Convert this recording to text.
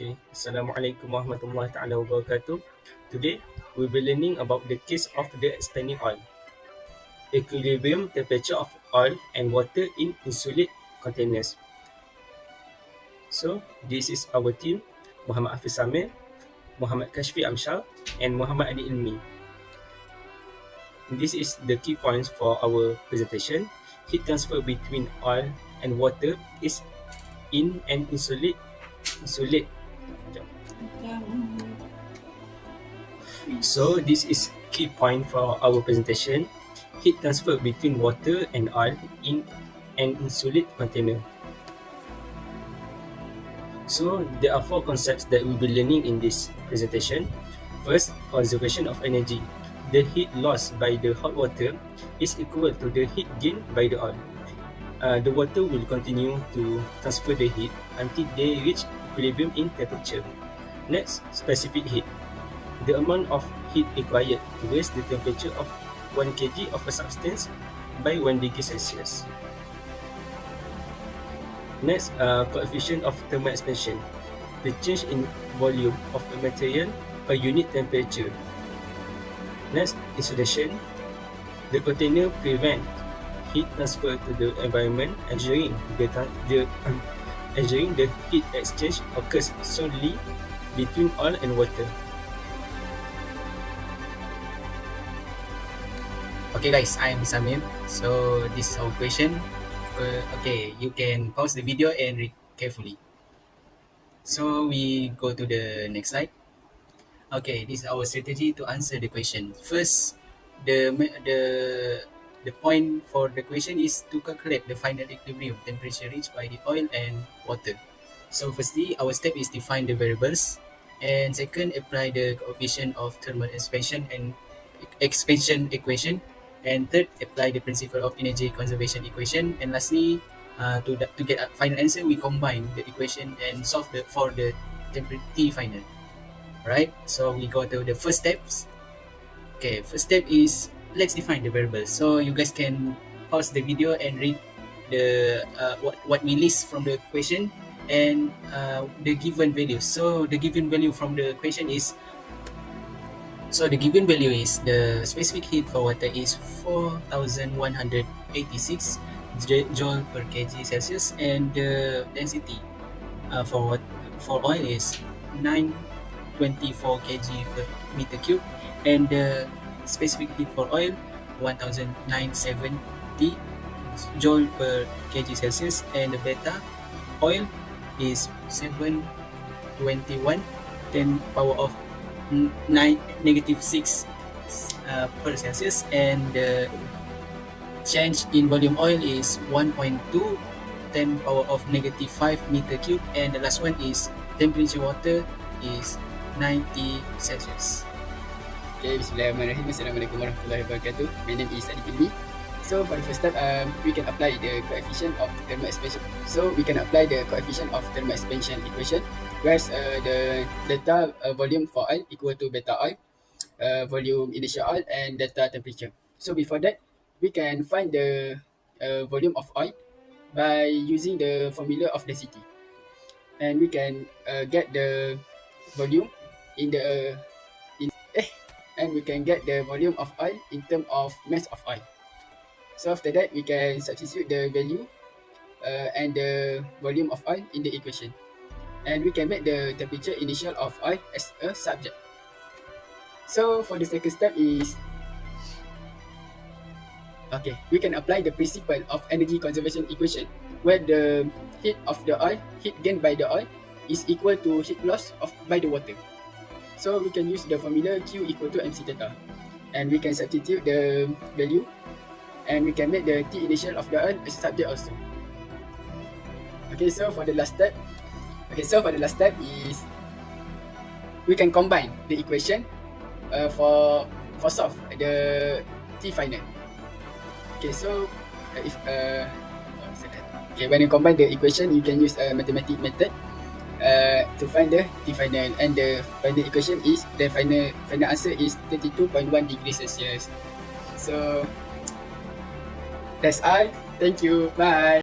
Okay, Assalamualaikum warahmatullahi taala wabarakatuh. Today we'll be learning about the case of the expanding oil, equilibrium temperature of oil and water in insulate containers. So this is our team: Muhammad Afif Samir, Muhammad Kasyfi Amsyar, and Muhammad Adib Ilmi. This is the key points for our presentation. Heat transfer between oil and water is in an insulate. So this is key point for our presentation. Heat transfer between water and oil in an insulate container. So there are four concepts that we'll be learning in this presentation. First, conservation of energy. The heat lost by the hot water is equal to the heat gained by the oil. The water will continue to transfer the heat until they reach equilibrium in temperature. Next, specific heat. The amount of heat required to raise the temperature of 1 kg of a substance by 1 degree Celsius. Next, coefficient of thermal expansion. The change in volume of a material per unit temperature. Next, insulation. The container prevent heat transfer to the environment, ensuring the heat exchange occurs solely between oil and water. Okay guys, I'm Samir. So this is our question. Okay, you can pause the video and read carefully. So we go to the next slide. Okay, this is our strategy to answer the question. First, the point for the question is to calculate the final equilibrium temperature reached by the oil and water. So firstly, our step is define the variables, and second, apply the coefficient of thermal expansion and expansion equation, and third, apply the principle of energy conservation equation, and lastly, to get a final answer, we combine the equation and solve for the T final. Right, so we go to the first steps. Okay, first step is let's define the variables. So you guys can pause the video and read the what we list from the question and the given values. So the given value from the question is, so the given value is the specific heat for water is 4186 joule per kg Celsius, and the density for oil is 924 kg per meter cube, and the specific heat for oil 1970 joule per kg Celsius, and the beta oil is 721 10 power of -6 per Celsius, and the change in volume oil is 1.2 10 power of -5 meter cube, and the last one is temperature water is 90 Celsius. Okay, bismillahirrahmanirrahim. Assalamualaikum warahmatullahi wabarakatuh. My name is Adib Ilmi. So for the first step, we can apply the coefficient of thermal expansion. So we can apply the coefficient of thermal expansion equation, whereas the delta volume for oil equal to beta oil, volume initial oil, and delta temperature. So before that, we can find the volume of oil by using the formula of density, and we can get the volume in the and we can get the volume of oil in terms of mass of oil. So after that, we can substitute the value and the volume of oil in the equation, and we can make the temperature initial of oil as a subject. So for the second step is, okay, we can apply the principle of energy conservation equation, where the heat of the oil, heat gained by the oil, is equal to heat loss by the water. So we can use the formula Q equal to MC theta, and we can substitute the value, and we can make the T initial of the oil as subject also. Okay, so for the last step, is we can combine the equation for solve the T final. Okay, so when you combine the equation, you can use a mathematical method to find the T final, and the final equation is, the final answer is 32.1 degrees Celsius. So that's all. Thank you. Bye.